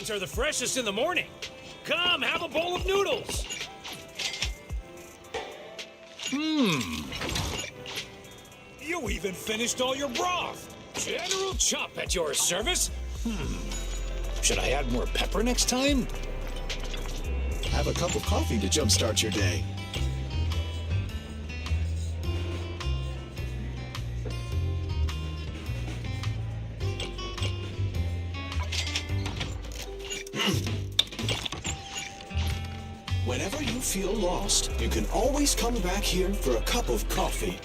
eggs are the freshest in the morning. Come, have a bowl of noodles. You even finished all your broth. General Chop at your service. Should I add more pepper next time? Have a cup of coffee to jumpstart your day. Whenever you feel lost, you can always come back here for a cup of coffee.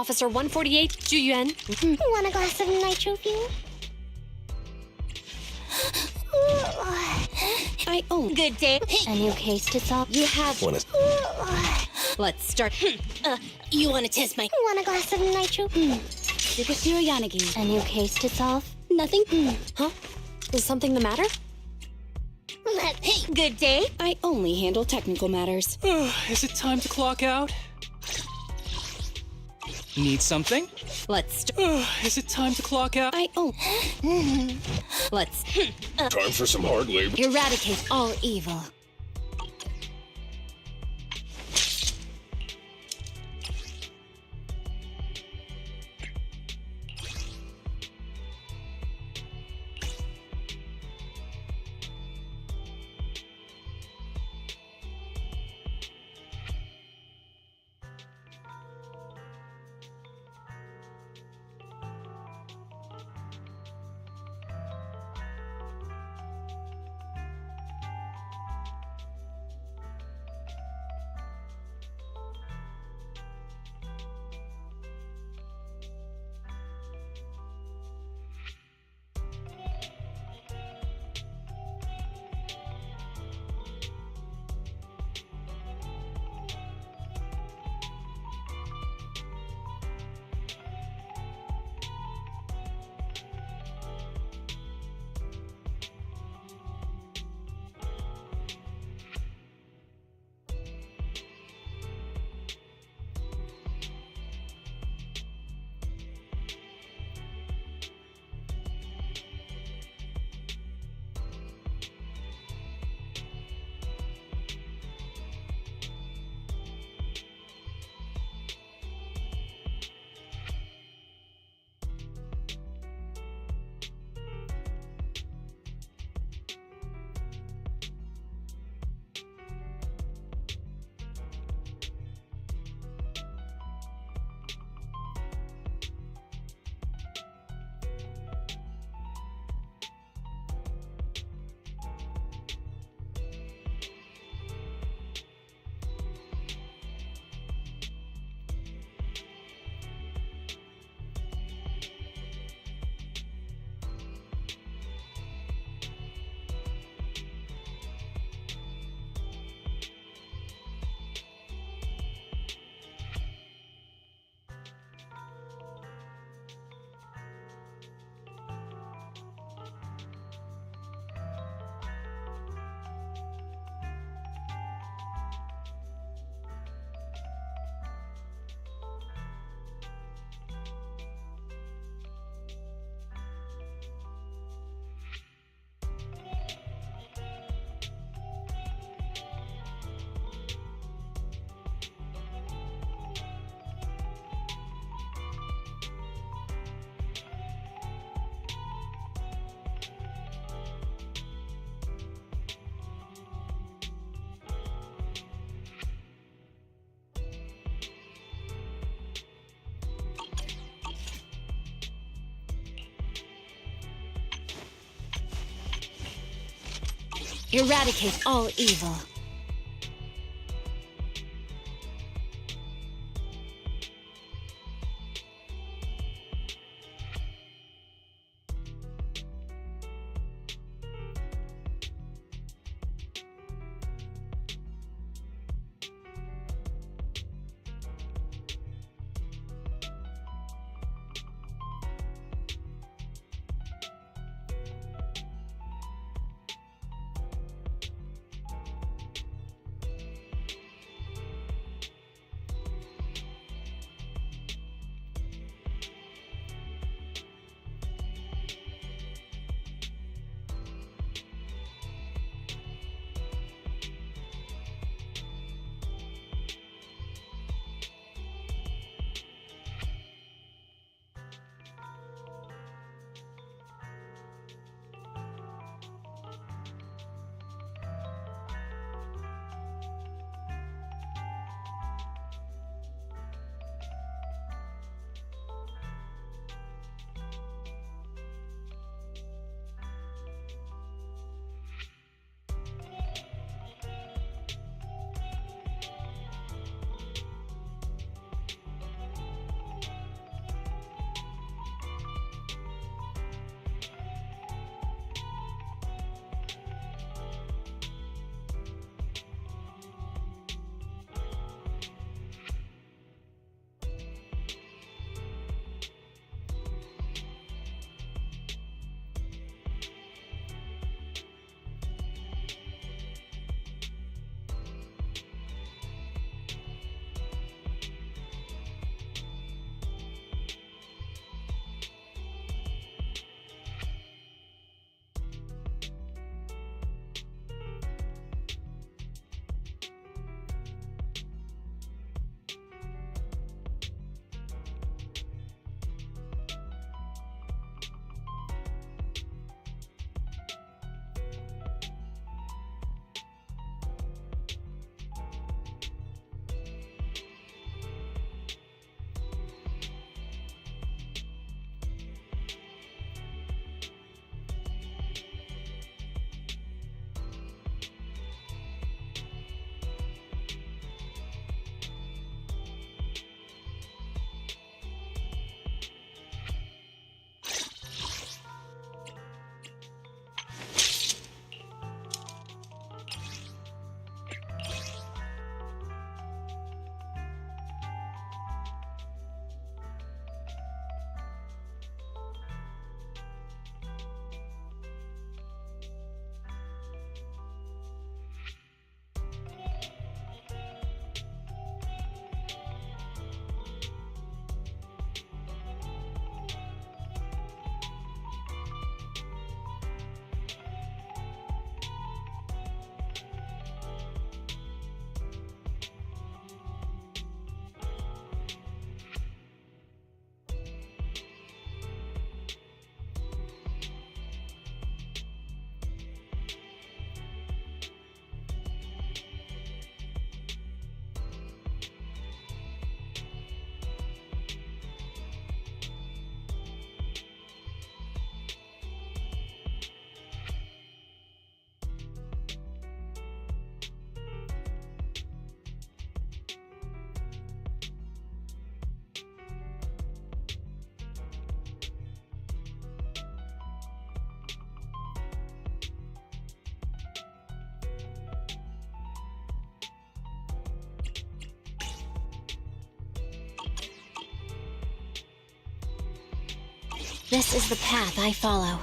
Officer 148, Zhu Yuan. Want a glass of nitro fuel? Good day. A new case to solve. You have One is Let's start. You want to test my... Want a glass of nitro? Sukasura Yanagi. A new case to solve? Nothing? Huh? Is something the matter? Hey, good day. I only handle technical matters. Is it time to clock out? Need something? Let's Is it time to clock out? Let's Time for some hard labor. eradicate all evil. Eradicate all evil. This is the path I follow.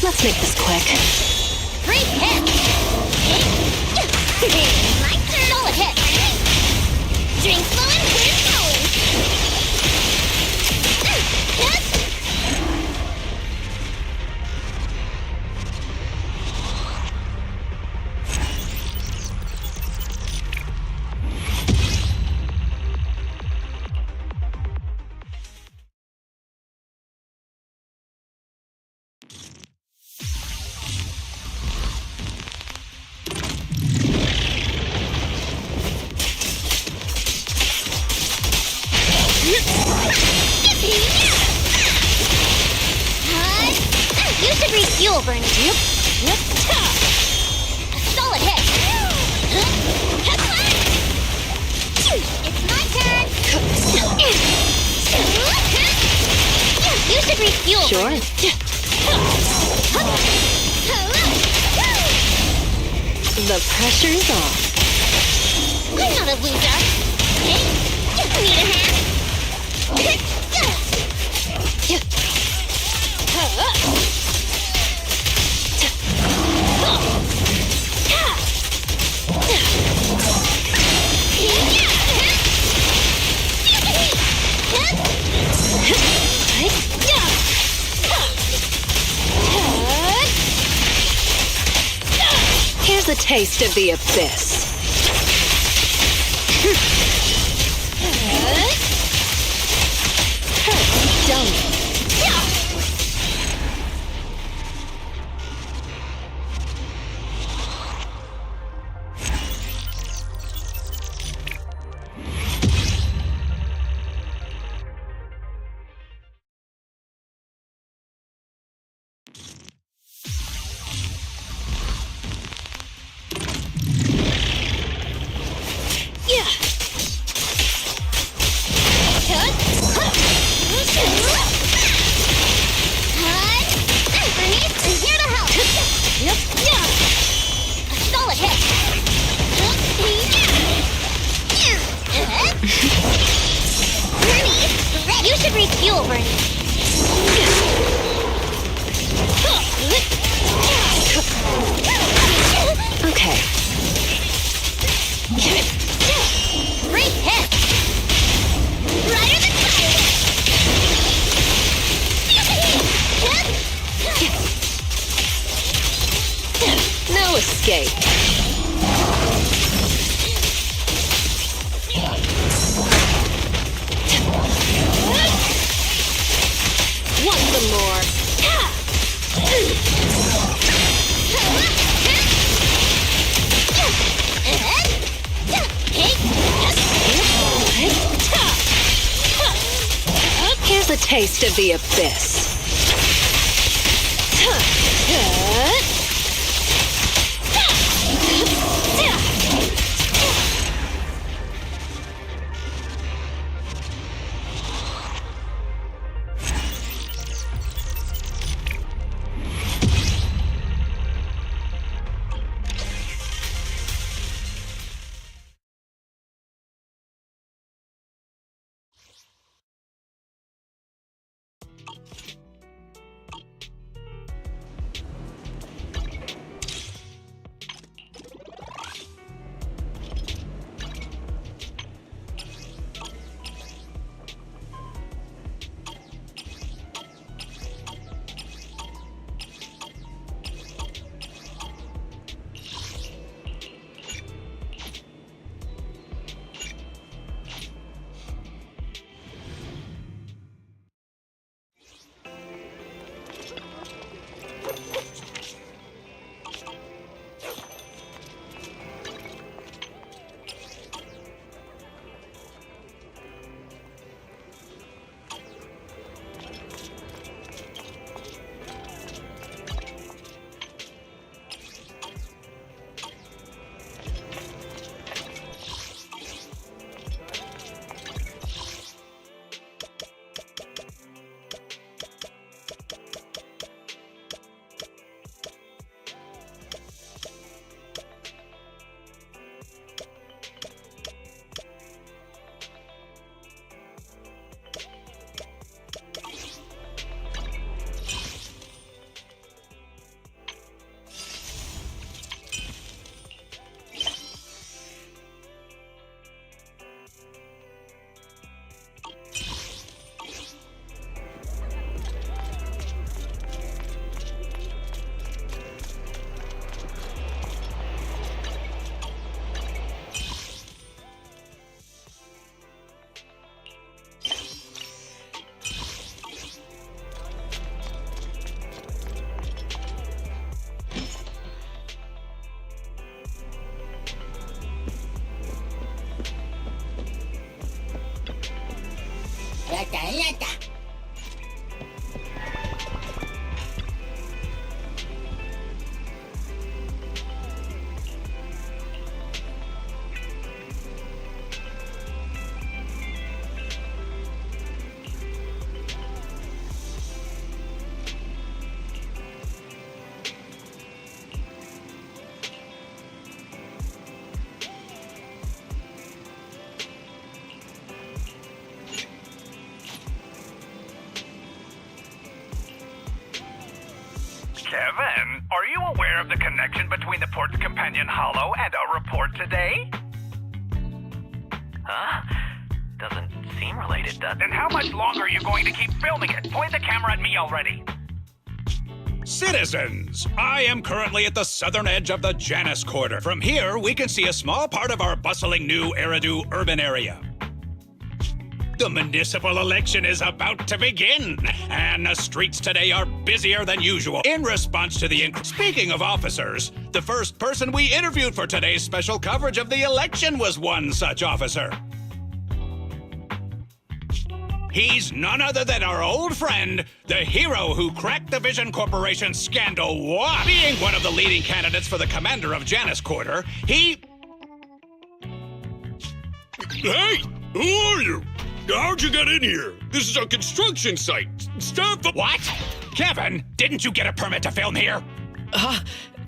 Let's make this quick. Great hit! My turn! Solid hit! Drink flowing, clear flowing! You should refuel, Bernie. Yep. A solid hit. It's my turn. You should refuel. Sure. The pressure's off. I'm not a loser. Hey, need a hand? Here's a taste of the abyss. Done. You should refuel, Bernie. Okay. Great hit. Brighter than fire. No escape. Want some more? taste of the abyss. Kevin, are you aware of the connection between the port's companion Hollow and our report today? Huh? Doesn't seem related, does it? Then how much longer are you going to keep filming it? Point the camera at me already. Citizens, I am currently at the southern edge of the Janus Quarter. From here, we can see a small part of our bustling Nью-Эриду urban area. The municipal election is about to begin, and the streets today are busier than usual. In response to the Speaking of officers, the first person we interviewed for today's special coverage of the election was one such officer. He's none other than our old friend, the hero who cracked the Vision Corporation scandal. What? Being one of the leading candidates for the commander of Janus Quarter, he... Hey, who are you? How'd you get in here? This is a construction site. Stop the... What? Kevin, didn't you get a permit to film here?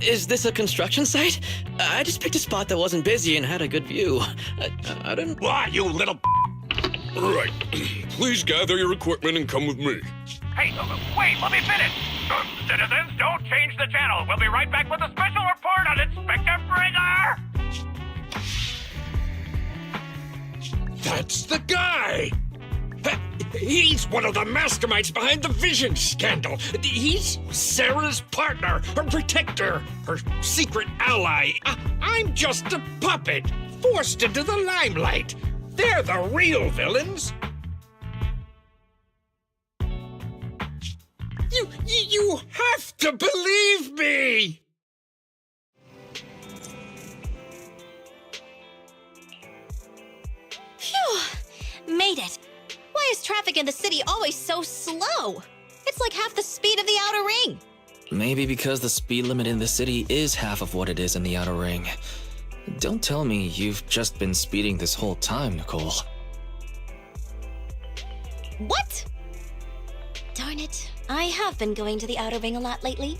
Is this a construction site? I just picked a spot that wasn't busy and had a good view. I didn't... Why, you little... Right. Please gather your equipment and come with me. Hey, wait, let me finish. Citizens, don't change the channel. We'll be right back with a special report on Inspector Bringer. That's the guy! He's one of the masterminds behind the Vision scandal. He's Sarah's partner, her protector, her secret ally. I'm just a puppet, forced into the limelight. They're the real villains. You have to believe me! Phew! Made it. Why is traffic in the city always so slow? It's like half the speed of the outer ring. Maybe because the speed limit in the city is half of what it is in the outer ring. Don't tell me you've just been speeding this whole time, Nicole. What? Darn it. I have been going to the outer ring a lot lately.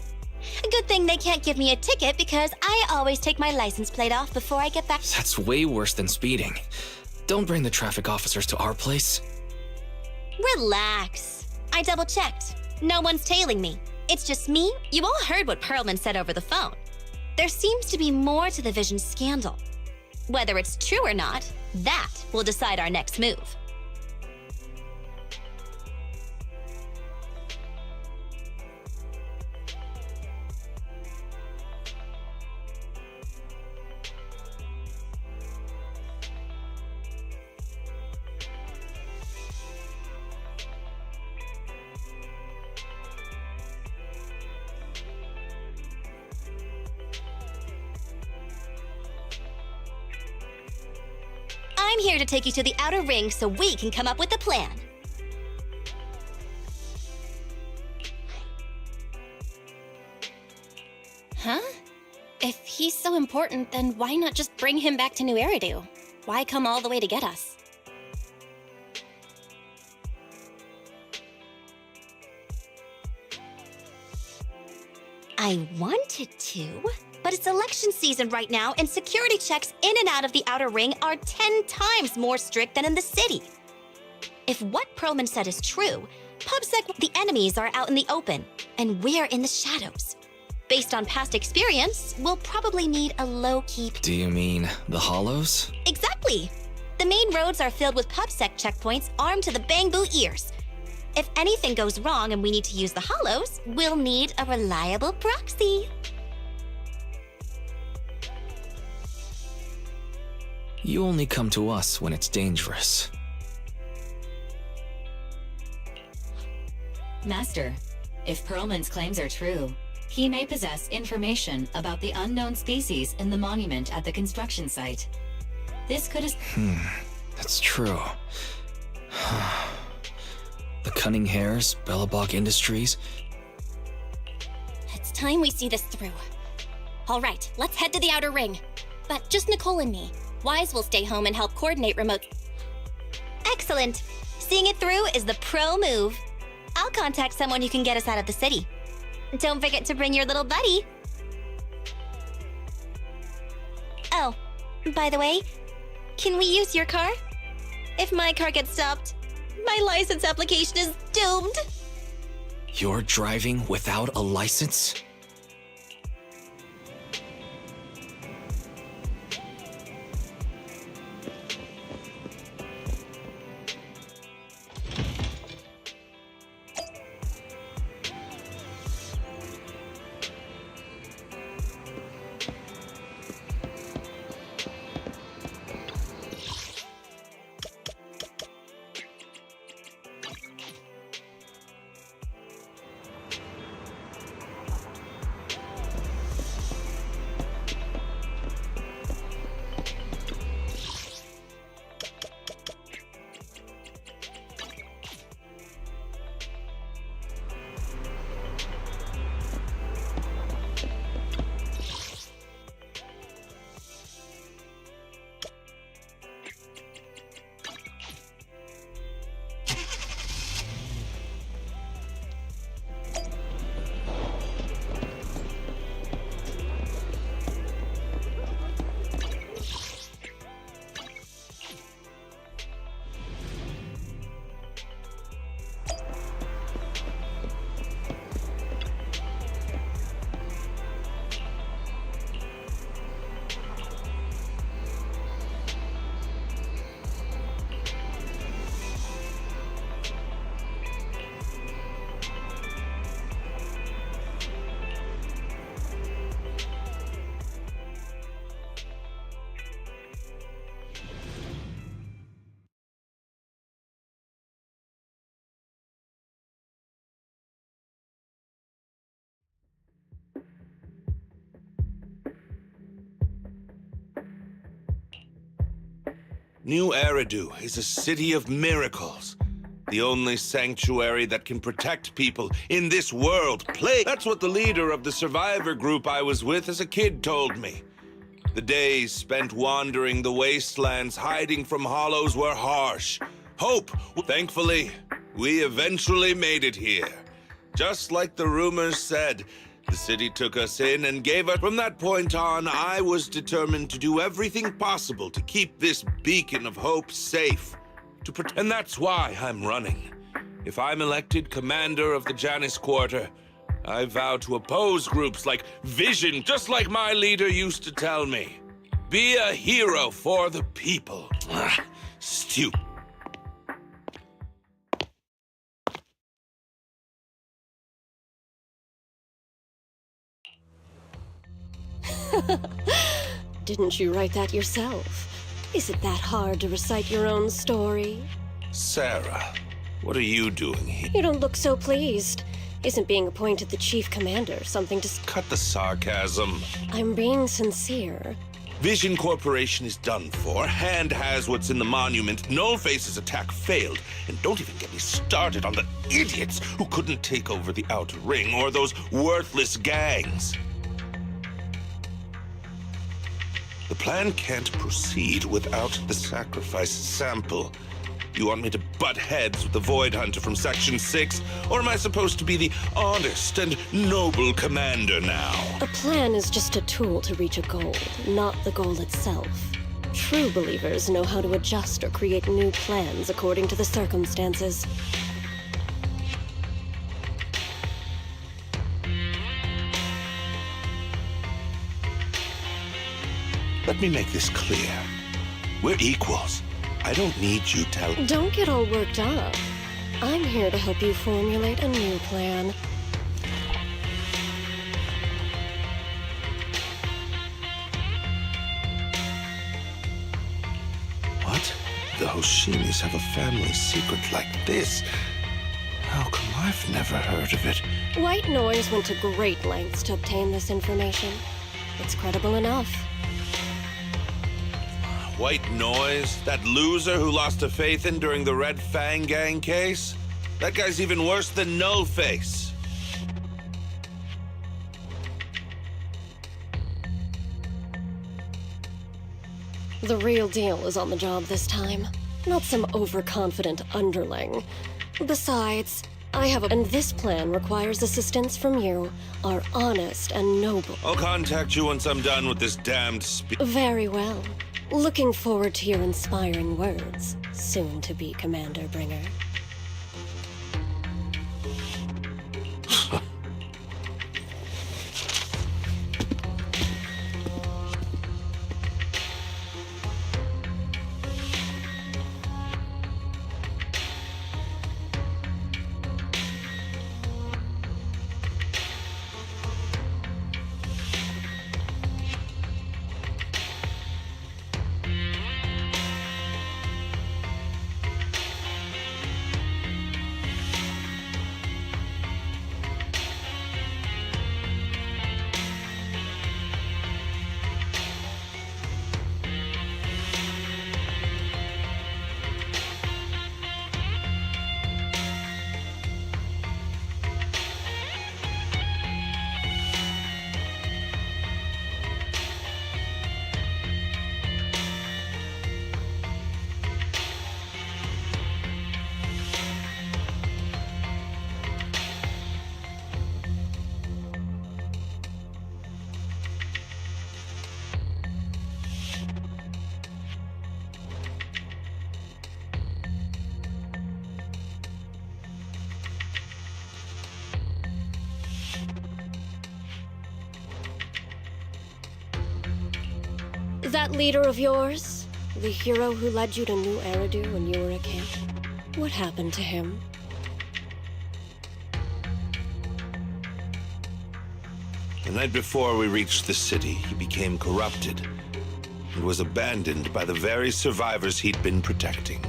A good thing they can't give me a ticket because I always take my license plate off before I get back. That's way worse than speeding. Don't bring the traffic officers to our place. Relax. I double-checked. No one's tailing me. It's just me. You all heard what Perlman said over the phone. There seems to be more to the Vision scandal. Whether it's true or not, that will decide our next move. I'm here to take you to the outer ring so we can come up with a plan. Huh? If he's so important, then why not just bring him back to Nью-Эриду? Why come all the way to get us? I wanted to, but it's election season right now, and security checks in and out of the outer ring are 10 times more strict than in the city. If what Perlman said is true, PubSec, the enemies are out in the open, and we're in the shadows. Based on past experience, we'll probably need a low-key... Do you mean the hollows? Exactly! The main roads are filled with PubSec checkpoints armed to the bang-boo ears. If anything goes wrong and we need to use the hollows, we'll need a reliable proxy. You only come to us when it's dangerous. Master, if Perlman's claims are true, he may possess information about the unknown species in the monument at the construction site. This could... That's true. The Cunning Hares, Bellabog Industries. It's time we see this through. All right, let's head to the outer ring. But just Nicole and me. Wise will stay home and help coordinate remote... Excellent. Seeing it through is the pro move. I'll contact someone who can get us out of the city. Don't forget to bring your little buddy. Oh, by the way, can we use your car? If my car gets stopped, my license application is doomed. You're driving without a license? Nью-Эриду is a city of miracles. The only sanctuary that can protect people in this world. That's what the leader of the survivor group I was with as a kid told me. The days spent wandering the wastelands, hiding from hollows, were harsh. Hope. Thankfully, we eventually made it here. Just like the rumors said, the city took us in and gave us. From that point on, I was determined to do everything possible to keep this beacon of hope safe. And that's why I'm running. If I'm elected commander of the Janus Quarter, I vow to oppose groups like Vision, just like my leader used to tell me. Be a hero for the people. Stupid. Didn't you write that yourself? Is it that hard to recite your own story? Sarah, what are you doing here? You don't look so pleased. Isn't being appointed the chief commander something to... Cut the sarcasm. I'm being sincere. Vision Corporation is done for. Hand has what's in the monument. Nullface's attack failed. And don't even get me started on the idiots who couldn't take over the Outer Ring or those worthless gangs. The plan can't proceed without the sacrifice sample. You want me to butt heads with the Void Hunter from Section 6? Or am I supposed to be the honest and noble commander now? A plan is just a tool to reach a goal, not the goal itself. True believers know how to adjust or create new plans according to the circumstances. Let me make this clear. We're equals. I don't need you telling... Don't get all worked up. I'm here to help you formulate a new plan. What? The Hoshinis have a family secret like this? How come I've never heard of it? White Noise went to great lengths to obtain this information. It's credible enough. White Noise? That loser who lost a faith in during the Red Fang Gang case? That guy's even worse than Nullface. The real deal is on the job this time, not some overconfident underling. Besides, I have a... And this plan requires assistance from you, are honest and noble. I'll contact you once I'm done with this damned Very well. Looking forward to your inspiring words, soon to be Commander Bringer. That leader of yours? The hero who led you to Nью-Эриду when you were a kid? What happened to him? The night before we reached the city, he became corrupted and was abandoned by the very survivors he'd been protecting.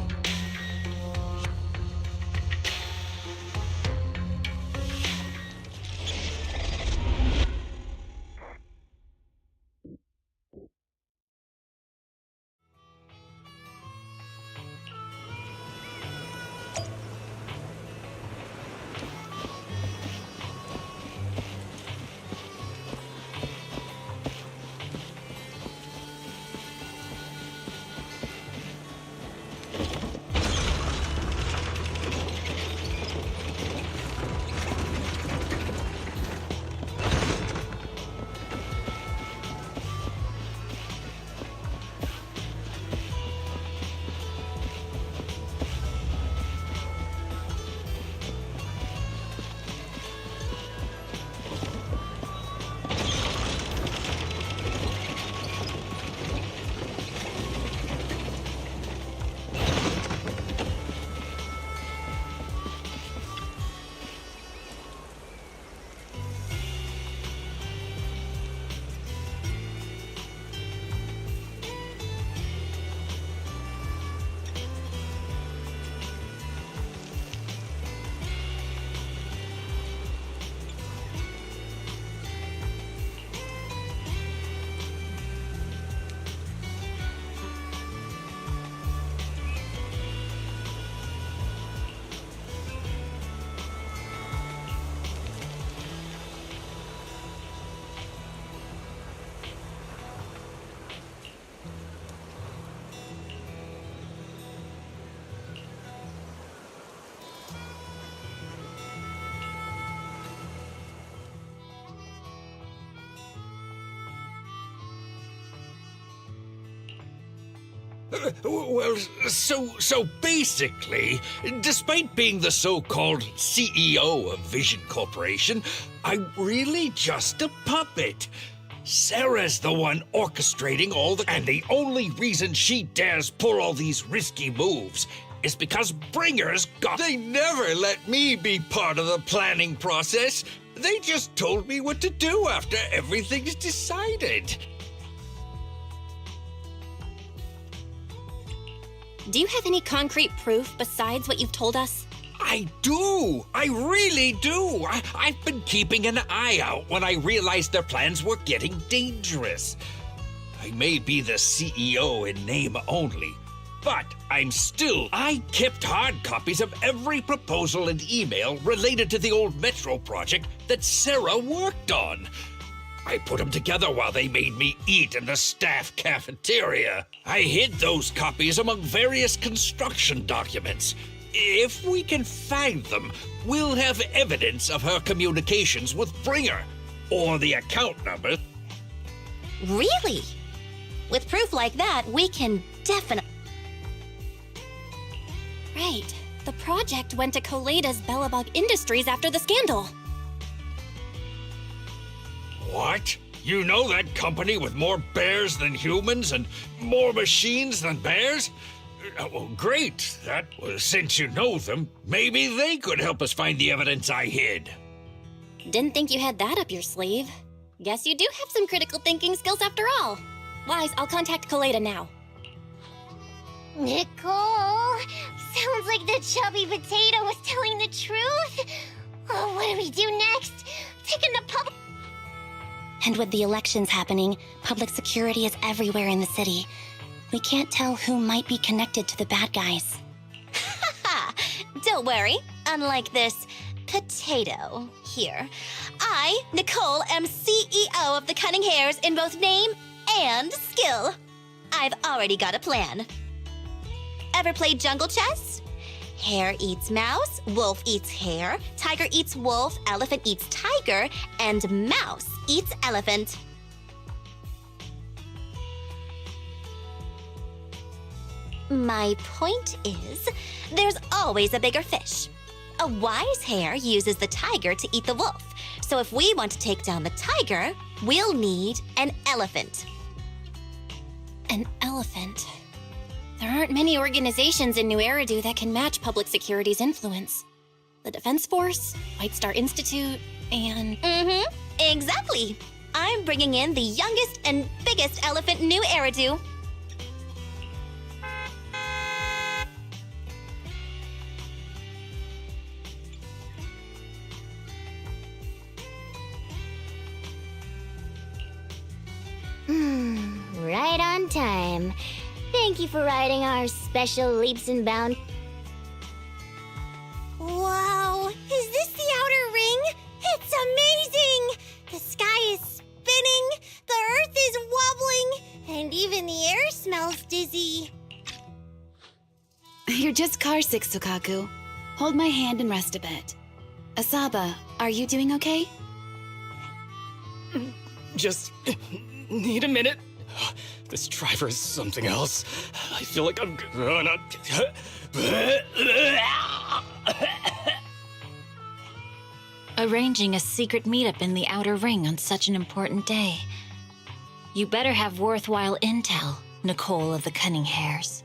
Well, so basically, despite being the so-called CEO of Vision Corporation, I'm really just a puppet. Sarah's the one orchestrating all and the only reason she dares pull all these risky moves is because Bringers got... They never let me be part of the planning process. They just told me what to do after everything's decided. Do you have any concrete proof besides what you've told us? I do! I really do! I've been keeping an eye out when I realized their plans were getting dangerous. I may be the CEO in name only, but I kept hard copies of every proposal and email related to the old Metro project that Sarah worked on. I put them together while they made me eat in the staff cafeteria. I hid those copies among various construction documents. If we can find them, we'll have evidence of her communications with Bringer, or the account number. Really? With proof like that, we can definitely... Right. The project went to Koleda's Bellabog Industries after the scandal. What? You know that company with more bears than humans and more machines than bears? Well, great. Since you know them, maybe they could help us find the evidence I hid. Didn't think you had that up your sleeve. Guess you do have some critical thinking skills after all. Wise, I'll contact Koleda now. Nicole, sounds like the chubby potato was telling the truth. Oh, what do we do next? Taking the public... And with the elections happening, public security is everywhere in the city. We can't tell who might be connected to the bad guys. Don't worry. Unlike this potato here, I, Nicole, am CEO of the Cunning Hares in both name and skill. I've already got a plan. Ever played jungle chess? Hare eats mouse, wolf eats hare, tiger eats wolf, elephant eats tiger, and mouse eats elephant. My point is, there's always a bigger fish. A wise hare uses the tiger to eat the wolf. So if we want to take down the tiger, we'll need an elephant. An elephant? There aren't many organizations in Nью-Эриду that can match public security's influence. The Defense Force, White Star Institute, and... Exactly. I'm bringing in the youngest and biggest elephant in Nью-Эриdu. Right on time. Thank you for riding our special leaps and bounds. Whoa! Is this the outer ring? It's amazing! The sky is spinning, the earth is wobbling, and even the air smells dizzy. You're just carsick, Sukaku. Hold my hand and rest a bit. Asaba, are you doing okay? Just need a minute. This driver is something else. I feel like I'm gonna... Arranging a secret meetup in the Outer Ring on such an important day. You better have worthwhile intel, Nicole of the Cunning Hares.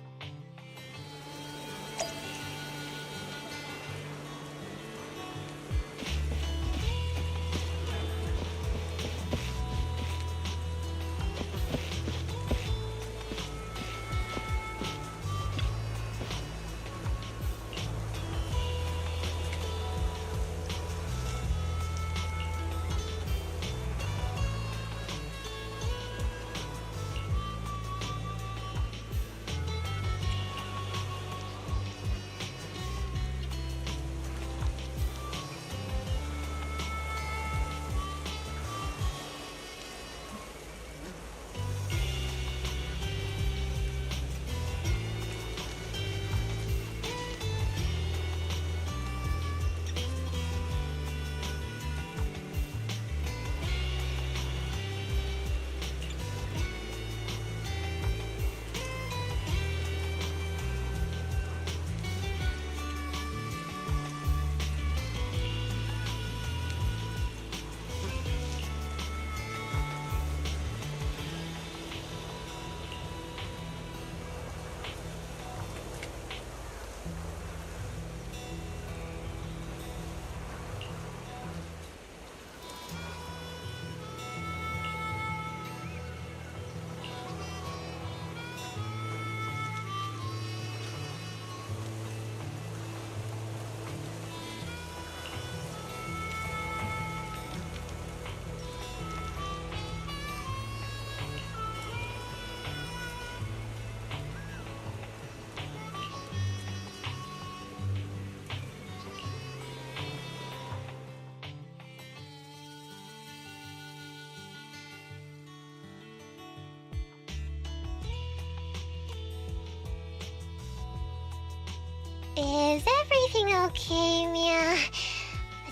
Is everything okay, Mia?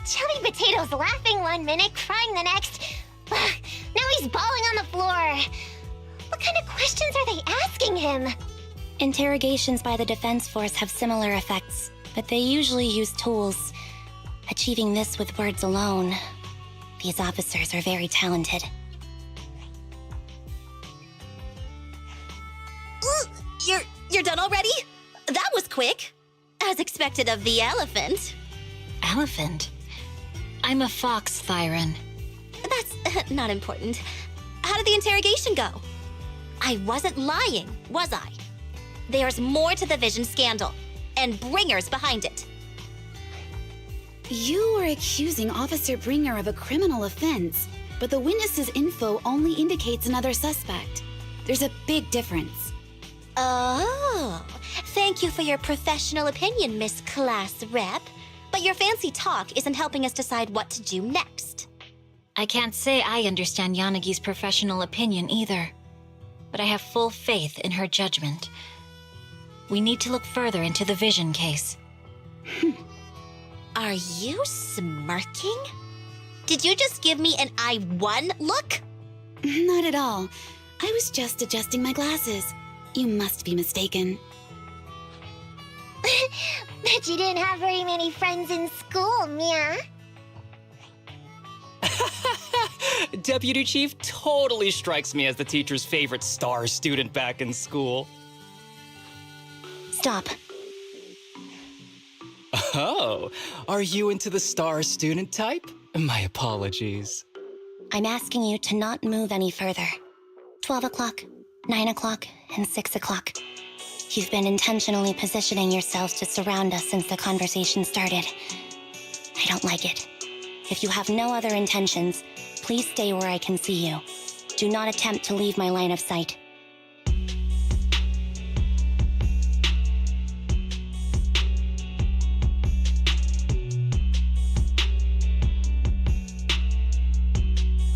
Chubby Potato's laughing one minute, crying the next. Now he's bawling on the floor. What kind of questions are they asking him? Interrogations by the Defense Force have similar effects, but they usually use tools. Achieving this with words alone, these officers are very talented. You're done already? That was quick. As expected of the elephant. Elephant? I'm a fox, Thyron. That's not important. How did the interrogation go? I wasn't lying, was I? There's more to the Vision scandal, and Bringer's behind it. You are accusing Officer Bringer of a criminal offense, but the witness's info only indicates another suspect. There's a big difference. Oh, thank you for your professional opinion, Miss Class Rep. But your fancy talk isn't helping us decide what to do next. I can't say I understand Yanagi's professional opinion either, but I have full faith in her judgment. We need to look further into the Vision case. Are you smirking? Did you just give me an I won look? Not at all. I was just adjusting my glasses. You must be mistaken. Bet you didn't have very many friends in school, Mia. Deputy Chief totally strikes me as the teacher's favorite star student back in school. Stop. Oh, are you into the star student type? My apologies. I'm asking you to not move any further. 12 o'clock, 9 o'clock, and 6 o'clock. You've been intentionally positioning yourselves to surround us since the conversation started. I don't like it. If you have no other intentions, please stay where I can see you. Do not attempt to leave my line of sight.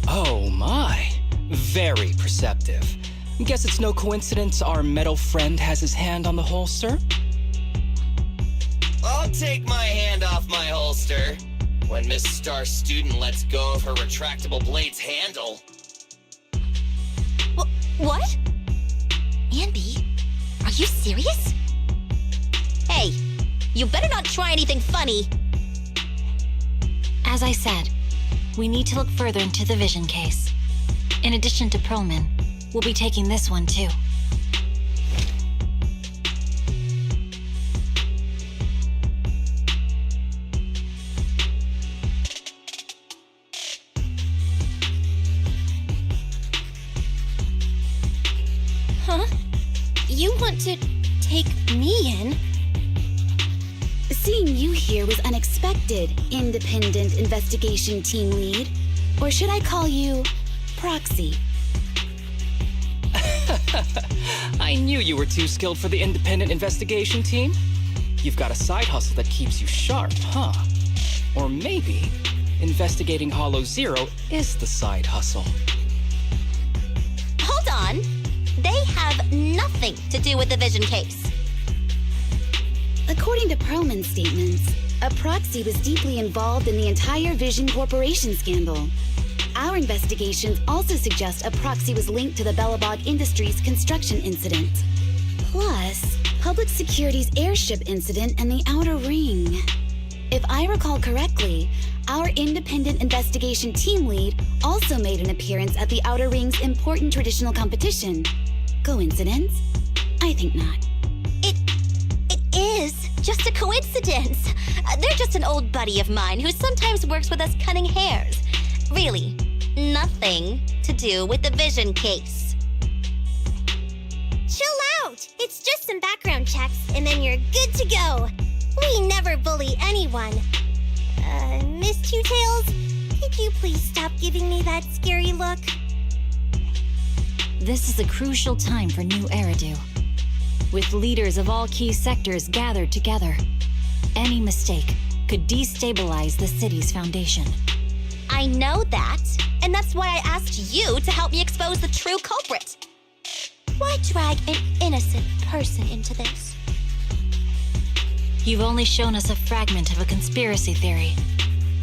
Oh my, very perceptive. Guess it's no coincidence our metal friend has his hand on the holster? I'll take my hand off my holster when Miss Star Student lets go of her retractable blade's handle. What? Anby, are you serious? Hey, you better not try anything funny. As I said, we need to look further into the Vision case. In addition to Perlman, we'll be taking this one too. Huh? You want to take me in? Seeing you here was unexpected, Independent Investigation Team Lead. Or should I call you Proxy? I knew you were too skilled for the independent investigation team. You've got a side hustle that keeps you sharp, huh? Or maybe investigating Hollow Zero is the side hustle. Hold on. They have nothing to do with the Vision case. According to Perlman's statements, a proxy was deeply involved in the entire Vision Corporation scandal. Our investigations also suggest a proxy was linked to the Bellabog Industries construction incident. Plus, Public Security's airship incident and the Outer Ring. If I recall correctly, our independent investigation team lead also made an appearance at the Outer Ring's important traditional competition. Coincidence? I think not. It is just a coincidence. They're just an old buddy of mine who sometimes works with us cutting hairs. Really, nothing to do with the Vision case. Chill out! It's just some background checks, and then you're good to go. We never bully anyone. Miss Two Tails, could you please stop giving me that scary look? This is a crucial time for Nью-Эриду. With leaders of all key sectors gathered together, any mistake could destabilize the city's foundation. I know that, and that's why I asked you to help me expose the true culprit. Why drag an innocent person into this? You've only shown us a fragment of a conspiracy theory,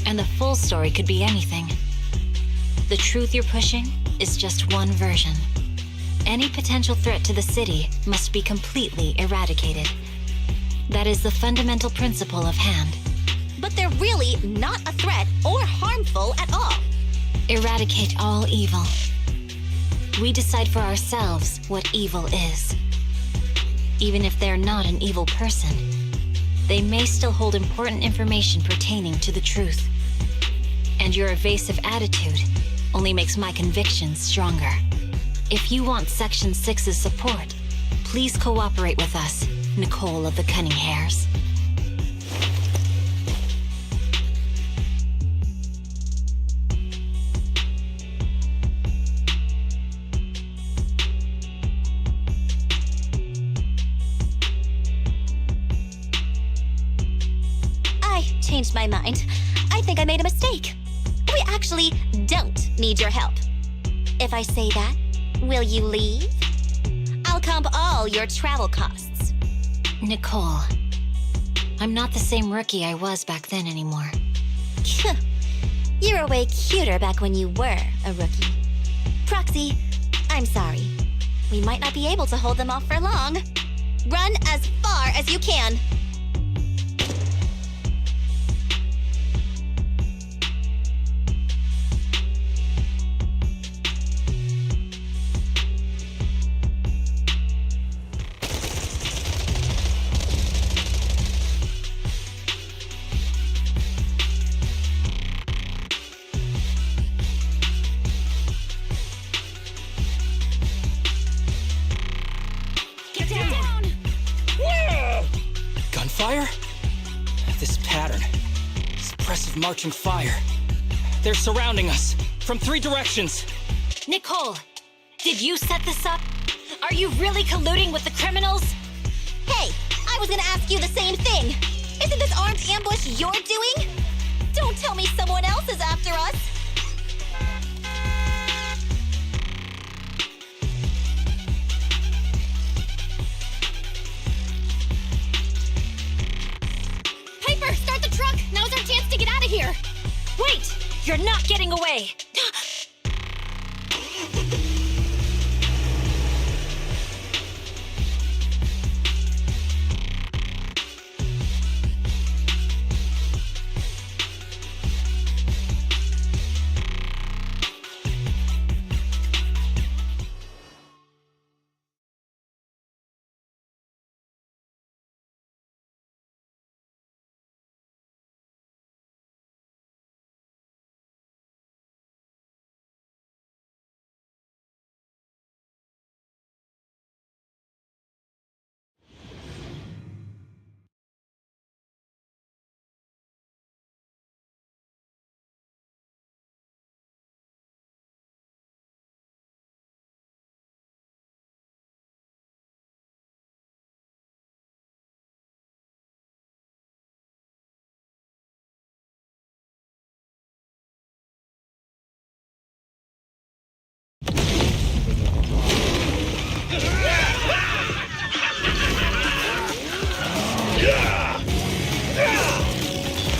and the full story could be anything. The truth you're pushing is just one version. Any potential threat to the city must be completely eradicated. That is the fundamental principle of Hand. But they're really not a threat or harmful at all. Eradicate all evil. We decide for ourselves what evil is. Even if they're not an evil person, they may still hold important information pertaining to the truth. And your evasive attitude only makes my convictions stronger. If you want Section 6's support, please cooperate with us, Nicole of the Cunning Hairs. I changed my mind. I think I made a mistake. We actually don't need your help. If I say that, will you leave? I'll comp all your travel costs. Nicole, I'm not the same rookie I was back then anymore. You were way cuter back when you were a rookie. Proxy, I'm sorry. We might not be able to hold them off for long. Run as far as you can. Gunfire? This pattern. Suppressive marching fire. They're surrounding us from 3 directions. Nicole, did you set this up? Are you really colluding with the criminals? Hey, I was gonna ask you the same thing. Isn't this armed ambush you're doing? Don't tell me someone else is after us. Piper, start the truck! Now's our chance to get out of here! Wait! You're not getting away!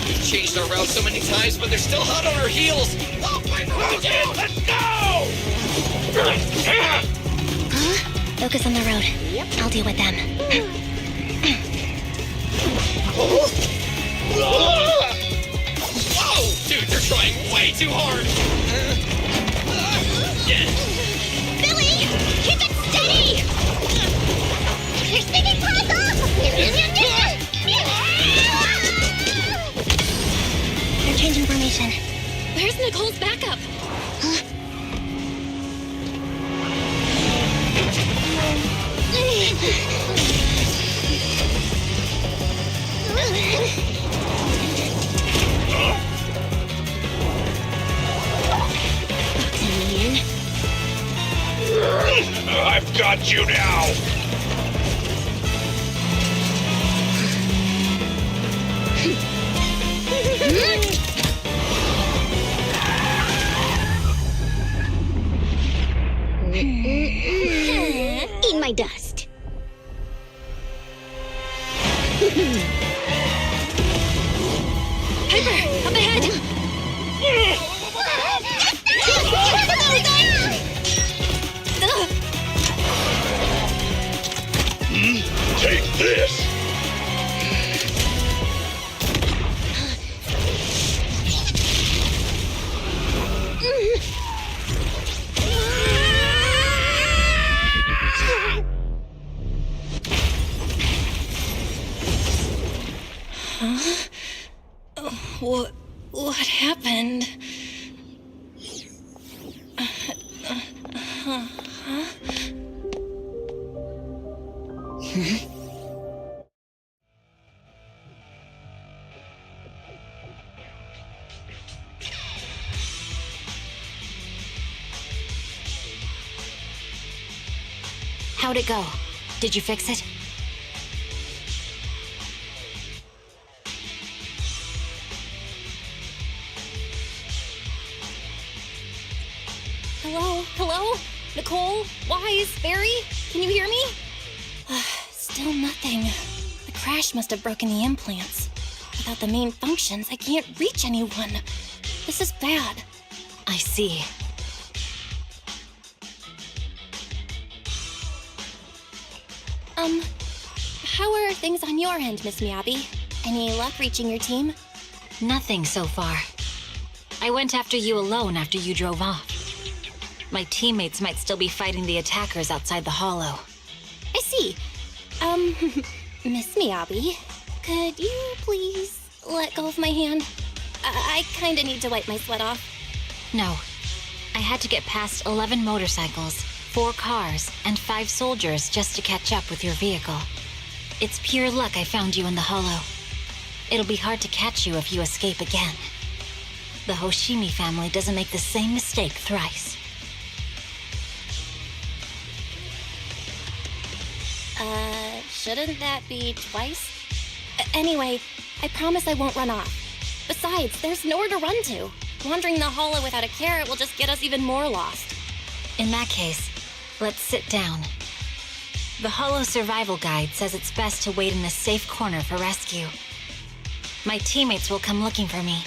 We've changed our route so many times, but they're still hot on our heels. Oh, let's go! Focus on the road. I'll deal with them. Whoa! Dude, you're trying way too hard! Billy! Keep it steady! You're speaking Brata! They're changing formation. Where's Nicole's backup? I've got you now! Eat my dust. Up ahead! Take this! What happened? How'd it go? Did you fix it? Hello? Nicole? Wise? Barry? Can you hear me? Still nothing. The crash must have broken the implants. Without the main functions, I can't reach anyone. This is bad. I see. How are things on your end, Miss Miyabi? Any luck reaching your team? Nothing so far. I went after you alone after you drove off. My teammates might still be fighting the attackers outside the hollow. I see. Miss Miyabi, could you please let go of my hand? I kinda need to wipe my sweat off. No. I had to get past 11 motorcycles, 4 cars, and 5 soldiers just to catch up with your vehicle. It's pure luck I found you in the hollow. It'll be hard to catch you if you escape again. The Hoshimi family doesn't make the same mistake thrice. Shouldn't that be twice? Anyway, I promise I won't run off. Besides, there's nowhere to run to. Wandering the hollow without a carrot will just get us even more lost. In that case, let's sit down. The hollow survival guide says it's best to wait in a safe corner for rescue. My teammates will come looking for me.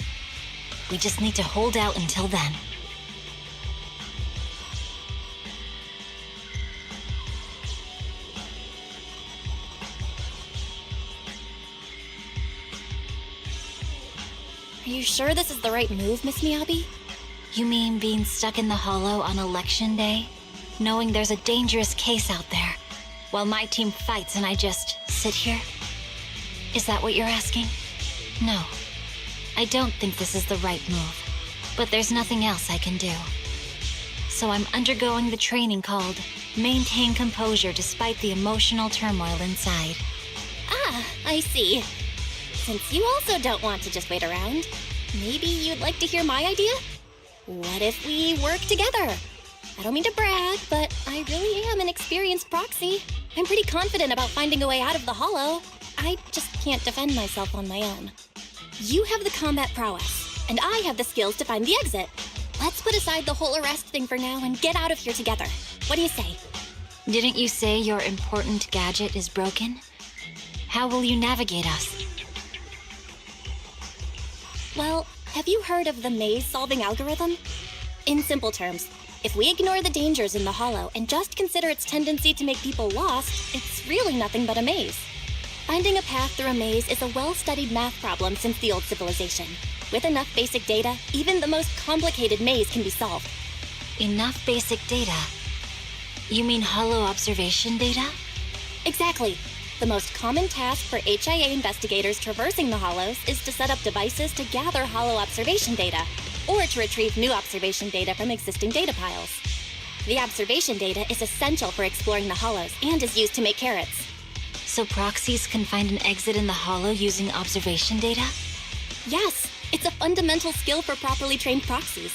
We just need to hold out until then. Are you sure this is the right move, Miss Miyabi? You mean being stuck in the hollow on election day? Knowing there's a dangerous case out there, while my team fights and I just sit here? Is that what you're asking? No. I don't think this is the right move, but there's nothing else I can do. So I'm undergoing the training called Maintain Composure Despite the Emotional Turmoil Inside. Ah, I see. Since you also don't want to just wait around, maybe you'd like to hear my idea? What if we work together? I don't mean to brag, but I really am an experienced proxy. I'm pretty confident about finding a way out of the hollow. I just can't defend myself on my own. You have the combat prowess, and I have the skills to find the exit. Let's put aside the whole arrest thing for now and get out of here together. What do you say? Didn't you say your important gadget is broken? How will you navigate us? Well, have you heard of the maze-solving algorithm? In simple terms, if we ignore the dangers in the hollow and just consider its tendency to make people lost, it's really nothing but a maze. Finding a path through a maze is a well-studied math problem since the old civilization. With enough basic data, even the most complicated maze can be solved. Enough basic data? You mean hollow observation data? Exactly. The most common task for HIA investigators traversing the hollows is to set up devices to gather hollow observation data, or to retrieve new observation data from existing data piles. The observation data is essential for exploring the hollows and is used to make carrots. So proxies can find an exit in the hollow using observation data? Yes, it's a fundamental skill for properly trained proxies.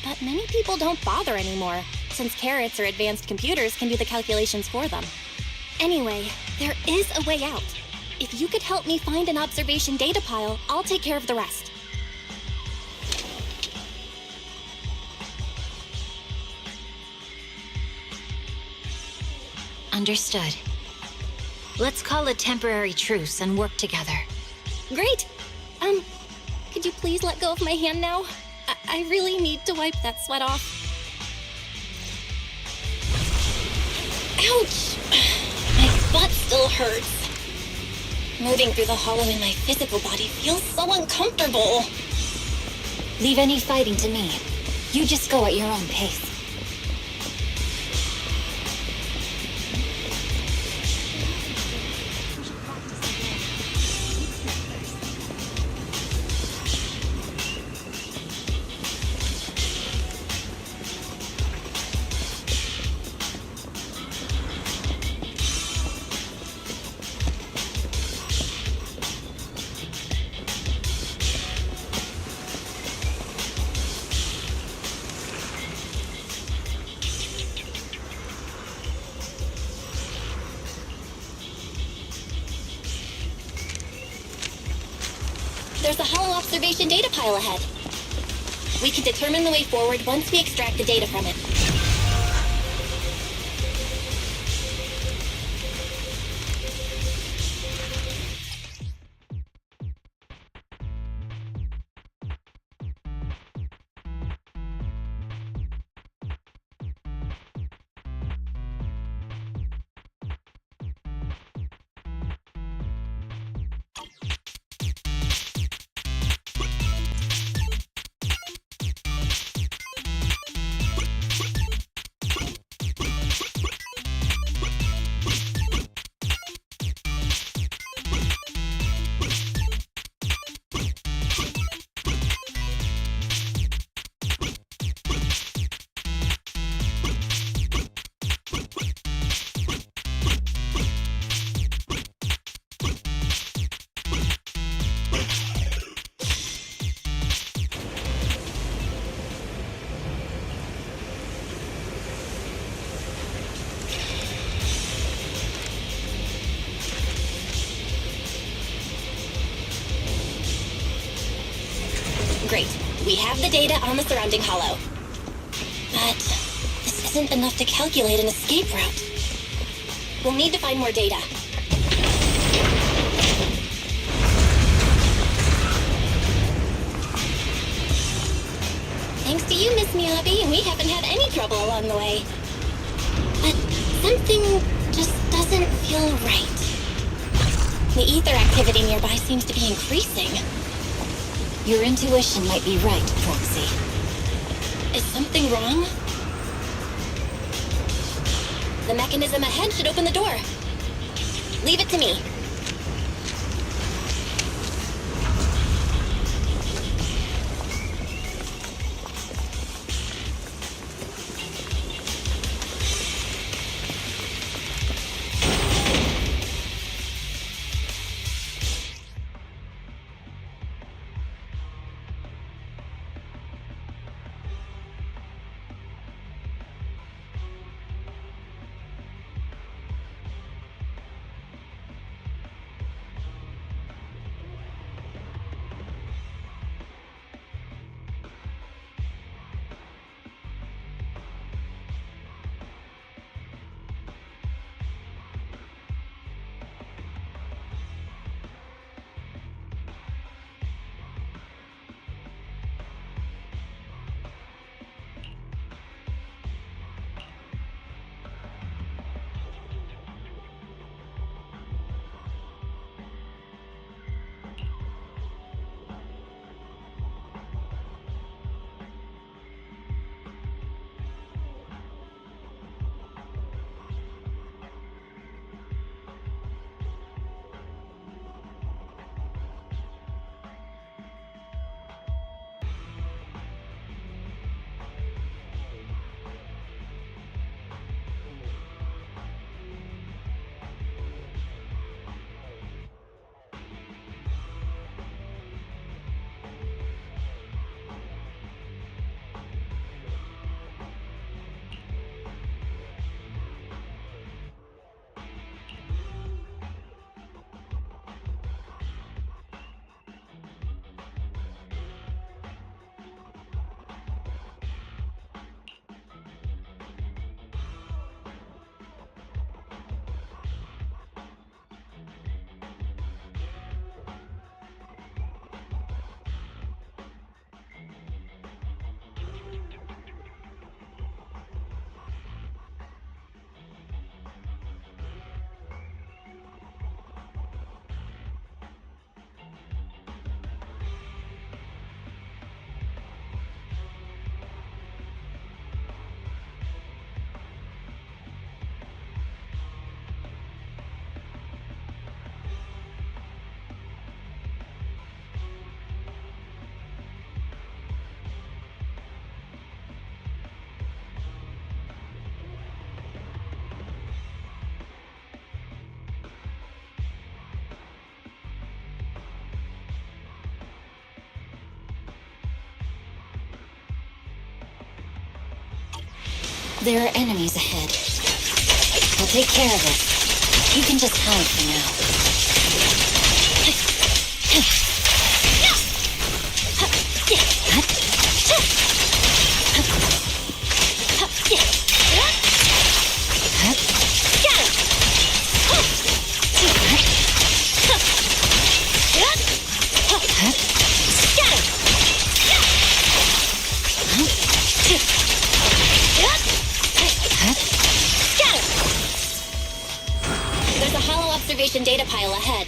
But many people don't bother anymore, since carrots or advanced computers can do the calculations for them. Anyway, there is a way out. If you could help me find an observation data pile, I'll take care of the rest. Understood. Let's call a temporary truce and work together. Great! Could you please let go of my hand now? I really need to wipe that sweat off. Ouch! My butt still hurts. Moving through the hollow in my physical body feels so uncomfortable. Leave any fighting to me. You just go at your own pace. There's a hollow observation data pile ahead. We can determine the way forward once we extract the data from it. Great. We have the data on the surrounding hollow. But this isn't enough to calculate an escape route. We'll need to find more data. Thanks to you, Miss Miyabi, we haven't had any trouble along the way. But something just doesn't feel right. The ether activity nearby seems to be increasing. Your intuition might be right, Proxy. Is something wrong? The mechanism ahead should open the door. Leave it to me. There are enemies ahead. I'll take care of it. You can just hide for now. There's a hollow observation data pile ahead.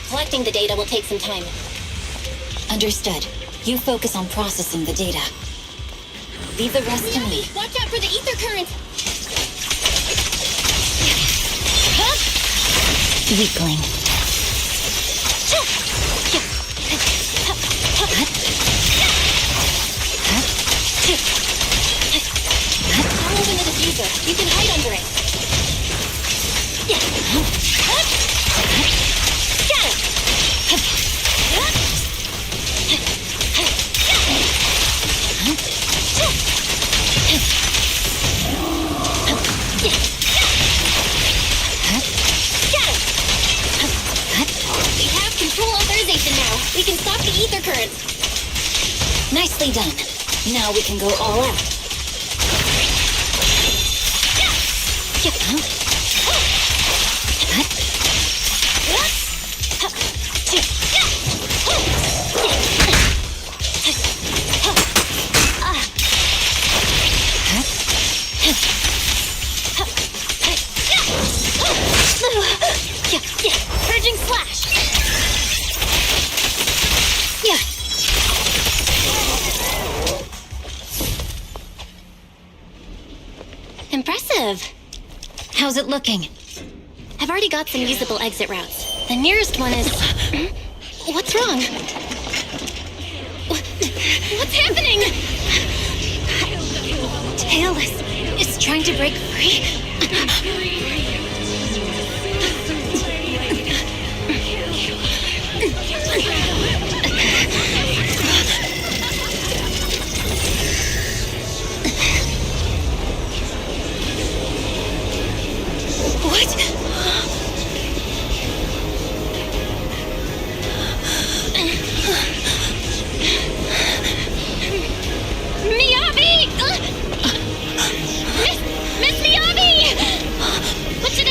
Collecting the data will take some time. Understood. You focus on processing the data. Leave the rest to me. Watch out for the ether current! Weakling. I'll open the diffuser. You can hide under it. We have control authorization now. We can stop the ether currents. Nicely done. Now we can go all out. Purging slash. Impressive. How's it looking? I've already got some usable exit routes. The nearest one is... What's wrong? What's happening? Tailless is trying to break free. What? Miyabi! Miss Miyabi! What should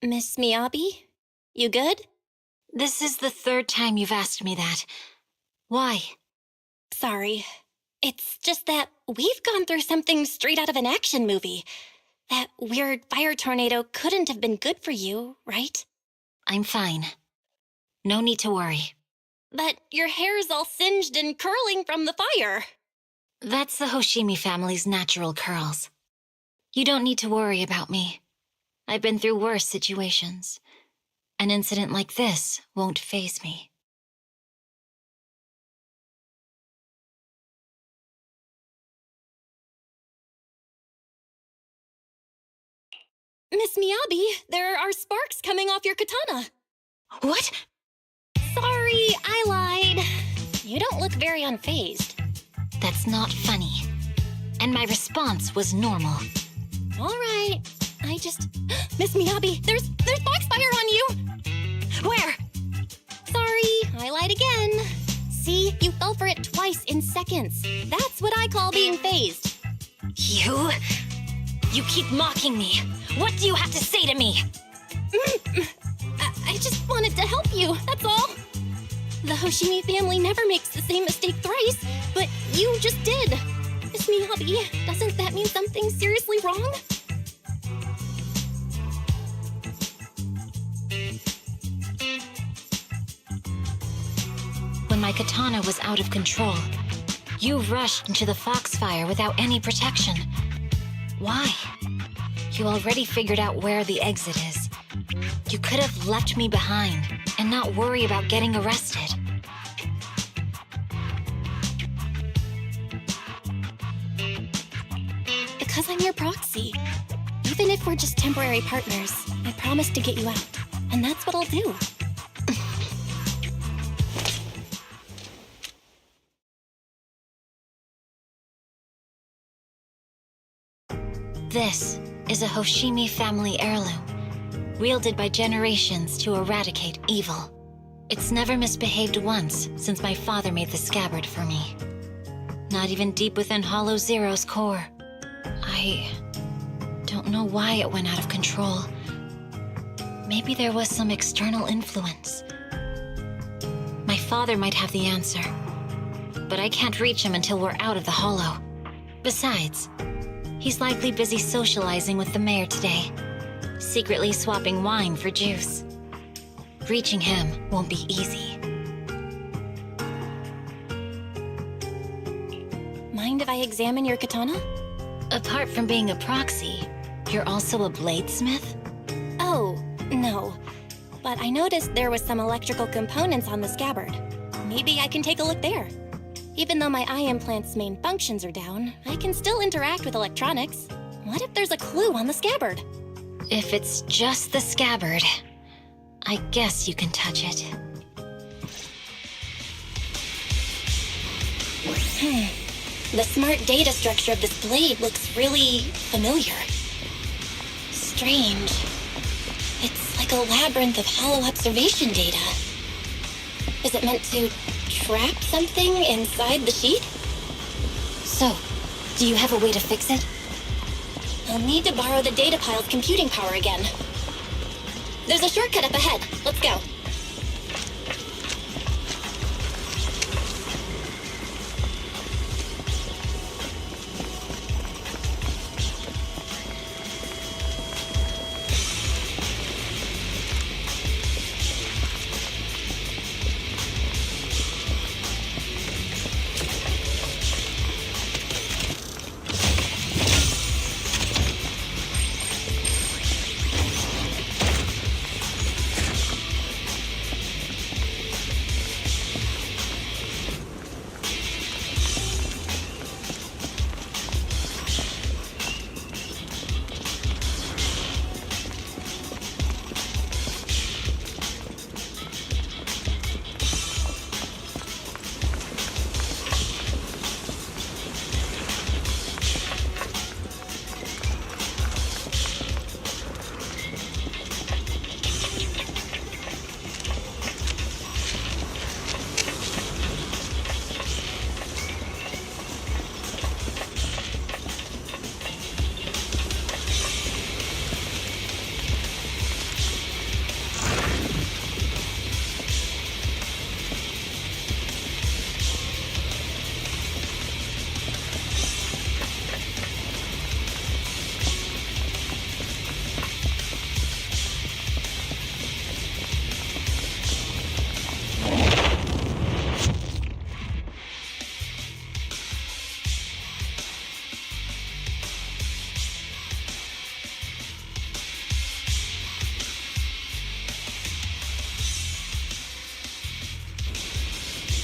Miss Miyabi? You good? This is the third time you've asked me that. Why? Sorry. It's just that we've gone through something straight out of an action movie. That weird fire tornado couldn't have been good for you, right? I'm fine. No need to worry. But your hair's all singed and curling from the fire. That's the Hoshimi family's natural curls. You don't need to worry about me. I've been through worse situations. An incident like this won't faze me. Miss Miyabi, there are sparks coming off your katana. What? Sorry, I lied. You don't look very unfazed. That's not funny. And my response was normal. All right. Miss Miyabi, there's foxfire on you! Where? Sorry, I lied again. See, you fell for it twice in seconds. That's what I call being phased. You keep mocking me. What do you have to say to me? I just wanted to help you, that's all. The Hoshimi family never makes the same mistake thrice, but you just did. Miss Miyabi, doesn't that mean something seriously wrong? When my katana was out of control, you rushed into the foxfire without any protection. Why? You already figured out where the exit is. You could have left me behind and not worry about getting arrested. Because I'm your proxy. Even if we're just temporary partners, I promise to get you out. And that's what I'll do. This is a Hoshimi family heirloom, wielded by generations to eradicate evil. It's never misbehaved once since my father made the scabbard for me. Not even deep within Hollow Zero's core. I don't know why it went out of control. Maybe there was some external influence. My father might have the answer, but I can't reach him until we're out of the Hollow. Besides, he's likely busy socializing with the mayor today, secretly swapping wine for juice. Reaching him won't be easy. Mind if I examine your katana? Apart from being a proxy, you're also a bladesmith? Oh, no. But I noticed there was some electrical components on the scabbard. Maybe I can take a look there. Even though my eye implant's main functions are down, I can still interact with electronics. What if there's a clue on the scabbard? If it's just the scabbard, I guess you can touch it. The smart data structure of this blade looks really familiar. Strange. It's like a labyrinth of hollow observation data. Is it meant to trap something inside the sheet? So, do you have a way to fix it? I'll need to borrow the data pile's computing power again. There's a shortcut up ahead. Let's go.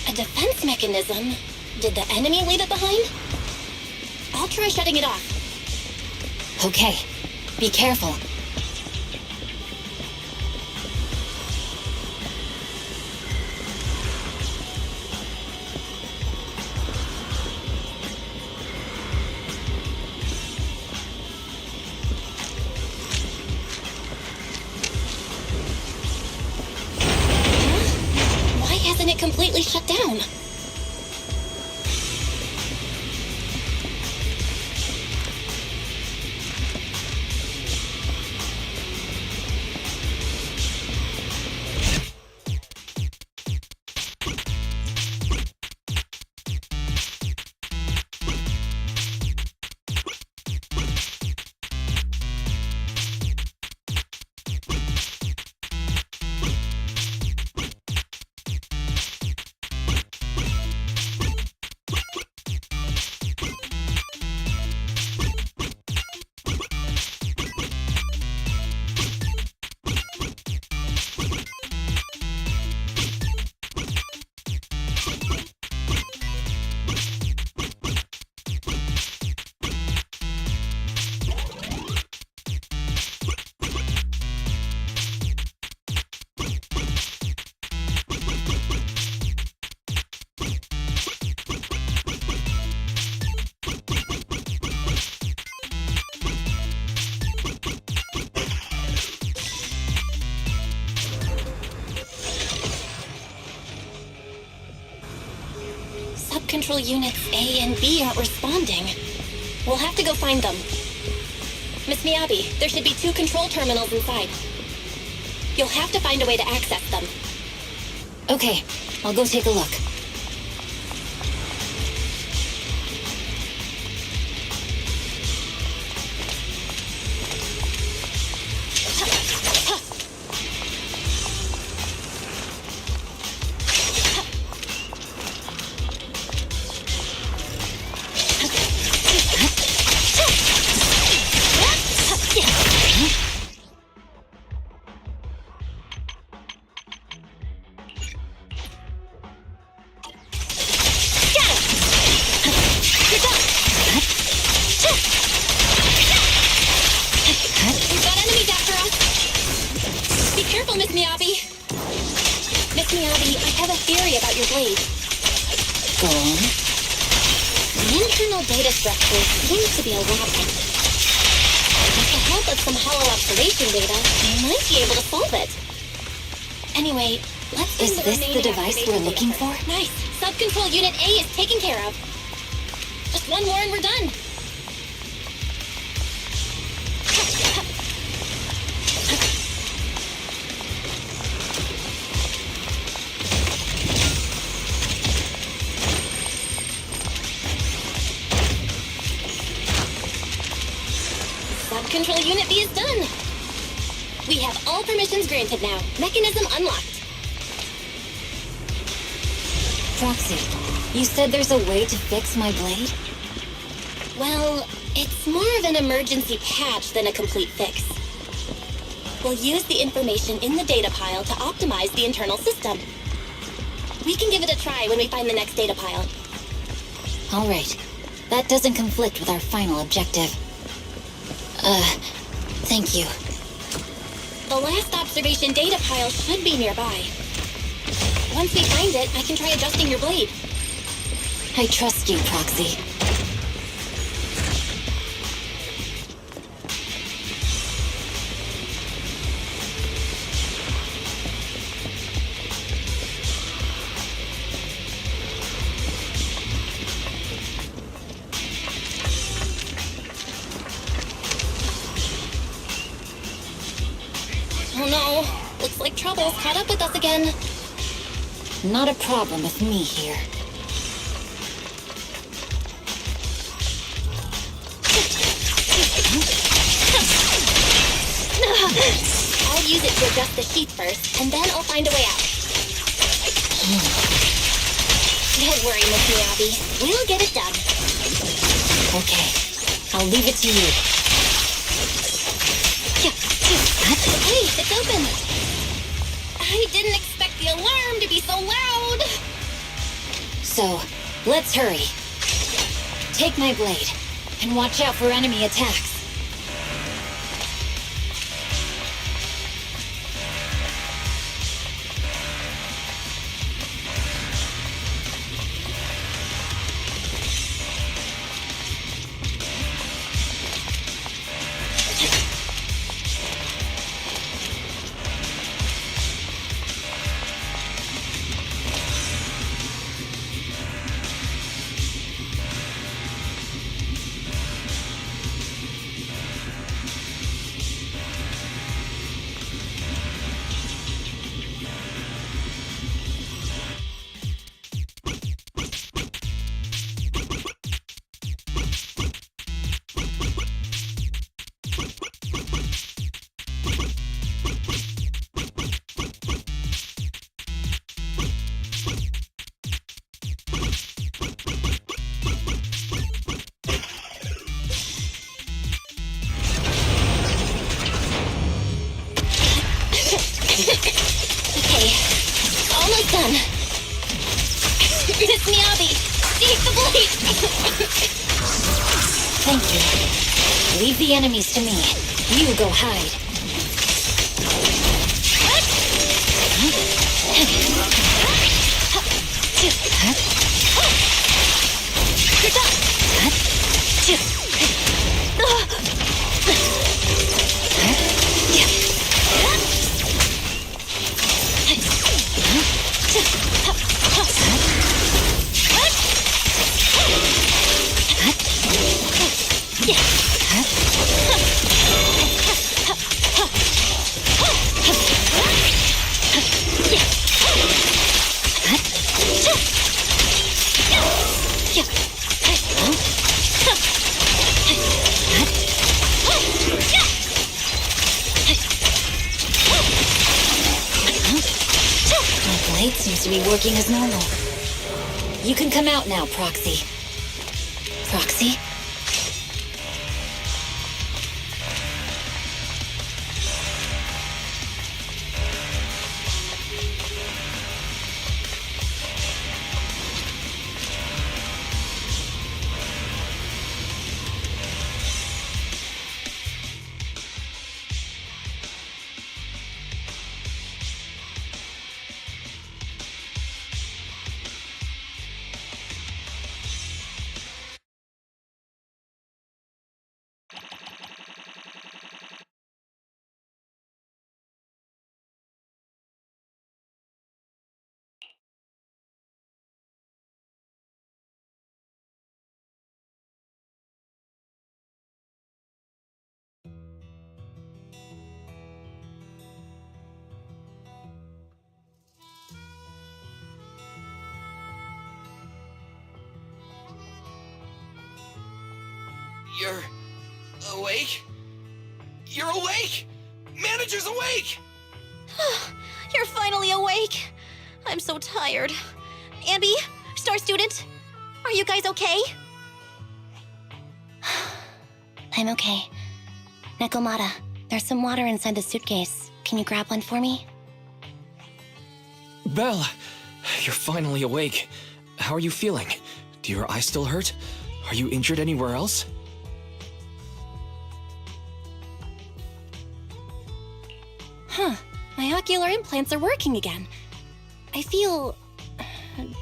A defense mechanism? Did the enemy leave it behind? I'll try shutting it off. Okay, be careful. Why hasn't it completely shut down? Control units A and B aren't responding. We'll have to go find them. Miss Miyabi, there should be 2 control terminals inside. You'll have to find a way to access them. Okay, I'll go take a look. Anyway, let's find Is this the device we're looking for? Nice. Sub-control unit A is taken care of. Just one more and we're done. Sub-control unit B is done. We have all permissions granted now. Mechanism unlocked. Proxy, you said there's a way to fix my blade? Well, it's more of an emergency patch than a complete fix. We'll use the information in the data pile to optimize the internal system. We can give it a try when we find the next data pile. All right. That doesn't conflict with our final objective. Thank you. The last observation data pile should be nearby. Once we find it, I can try adjusting your blade. I trust you, Proxy. Oh no, looks like trouble's caught up with us again. Not a problem with me here. I'll use it to adjust the sheath first, and then I'll find a way out. Don't worry, Miss Miyabi. We'll get it done. Okay, I'll leave it to you. Hey, it's open. I didn't expect the alarm to be so loud. So, let's hurry. Take my blade, and watch out for enemy attacks. Almost done. Miss Miyabi, take the blade! Thank you. Leave the enemies to me. You go hide. Seems to be working as normal. You can come out now, Proxy. Proxy? You're awake? You're awake! Manager's awake! You're finally awake. I'm so tired. Ambi, Star Student, are you guys okay? I'm okay. Nekomata, there's some water inside the suitcase. Can you grab one for me? Belle, you're finally awake. How are you feeling? Do your eyes still hurt? Are you injured anywhere else? Huh. My ocular implants are working again. I feel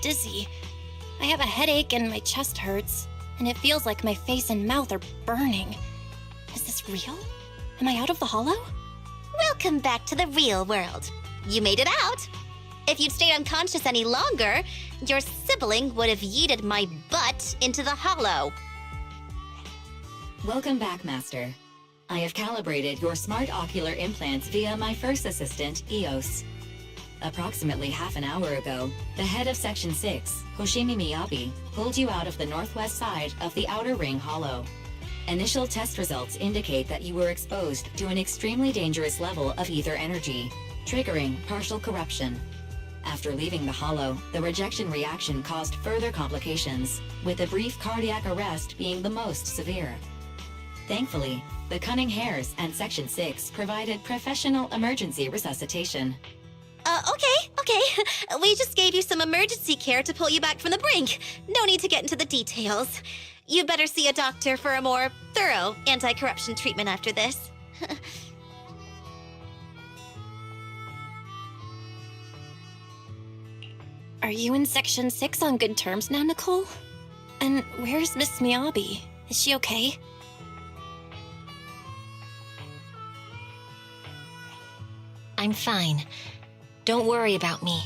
dizzy. I have a headache and my chest hurts, and it feels like my face and mouth are burning. Is this real? Am I out of the hollow? Welcome back to the real world. You made it out. If you'd stayed unconscious any longer, your sibling would have yeeted my butt into the hollow. Welcome back, Master. I have calibrated your smart ocular implants via my first assistant, EOS. Approximately half an hour ago, the head of Section 6, Hoshimi Miyabi, pulled you out of the northwest side of the Outer Ring Hollow. Initial test results indicate that you were exposed to an extremely dangerous level of ether energy, triggering partial corruption. After leaving the hollow, the rejection reaction caused further complications, with a brief cardiac arrest being the most severe. Thankfully, the Cunning Hares and Section 6 provided professional emergency resuscitation. Okay, Okay, we just gave you some emergency care to pull you back from the brink. No need to get into the details. You better see a doctor for a more thorough anti-corruption treatment after this. Are you in Section 6 on good terms now, Nicole? And where's Miss Miyabi? Is she okay? I'm fine. Don't worry about me.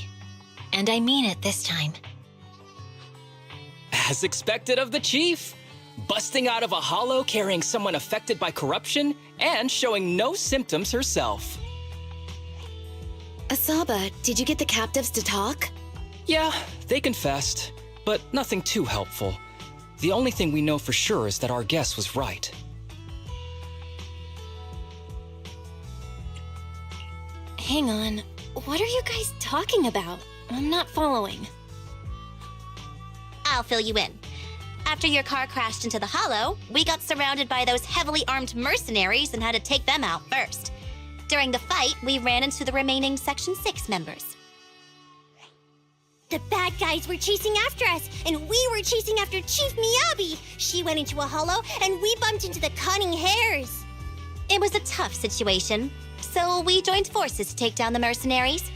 And I mean it this time. As expected of the chief. Busting out of a hollow carrying someone affected by corruption and showing no symptoms herself. Asaba, did you get the captives to talk? Yeah, they confessed, but nothing too helpful. The only thing we know for sure is that our guess was right. Hang on. What are you guys talking about? I'm not following. I'll fill you in. After your car crashed into the hollow, we got surrounded by those heavily armed mercenaries and had to take them out first. During the fight, we ran into the remaining Section 6 members. The bad guys were chasing after us, and we were chasing after Chief Miyabi. She went into a hollow, and we bumped into the cunning hares. It was a tough situation, so we joined forces to take down the mercenaries.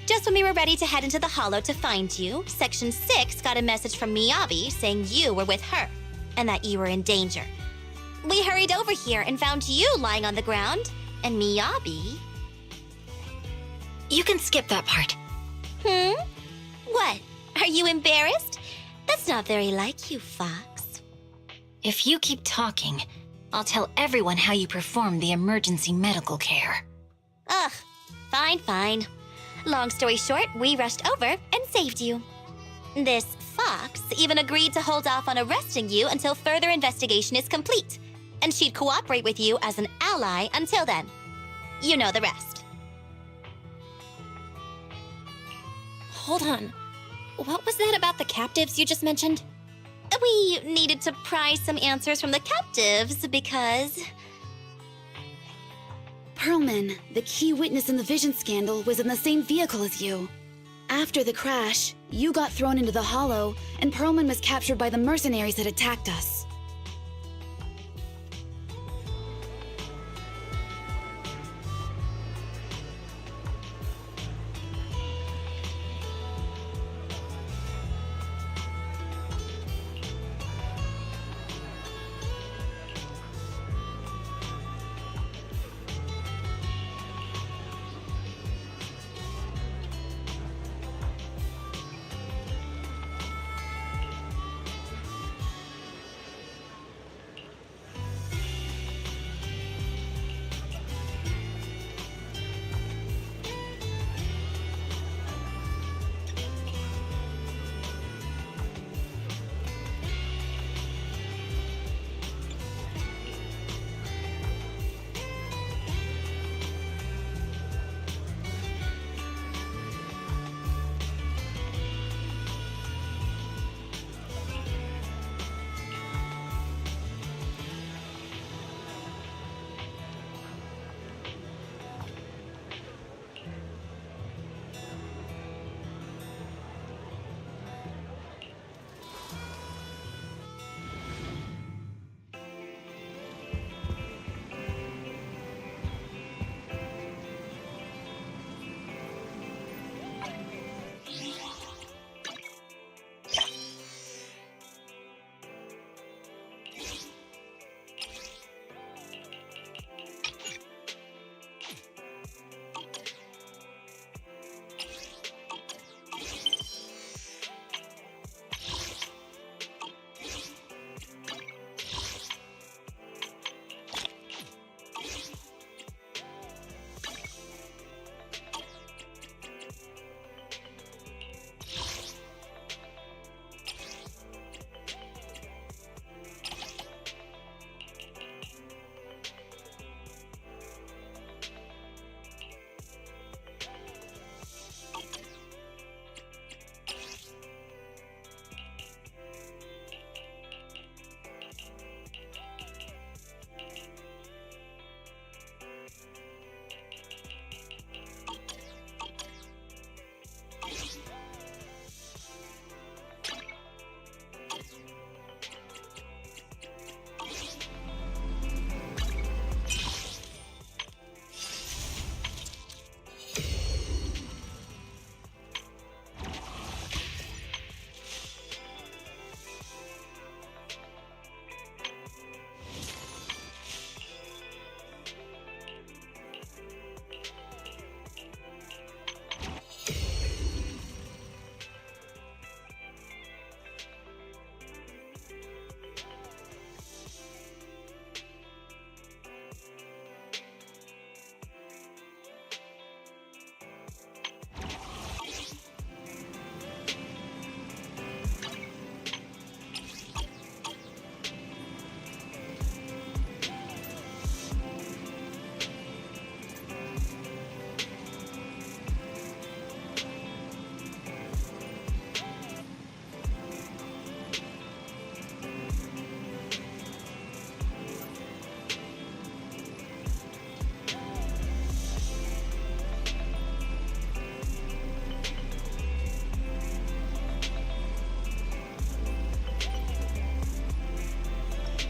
Just when we were ready to head into the hollow to find you, Section 6 got a message from Miyabi saying you were with her, and that you were in danger. We hurried over here and found you lying on the ground, and Miyabi... You can skip that part. What? Are you embarrassed? That's not very like you, Fox. If you keep talking, I'll tell everyone how you performed the emergency medical care. Ugh, fine. Long story short, we rushed over and saved you. This Fox even agreed to hold off on arresting you until further investigation is complete, and she'd cooperate with you as an ally until then. You know the rest. Hold on. What was that about the captives you just mentioned? We needed to pry some answers from the captives because... Pearlman, the key witness in the Vision scandal, was in the same vehicle as you. After the crash, you got thrown into the hollow, and Pearlman was captured by the mercenaries that attacked us.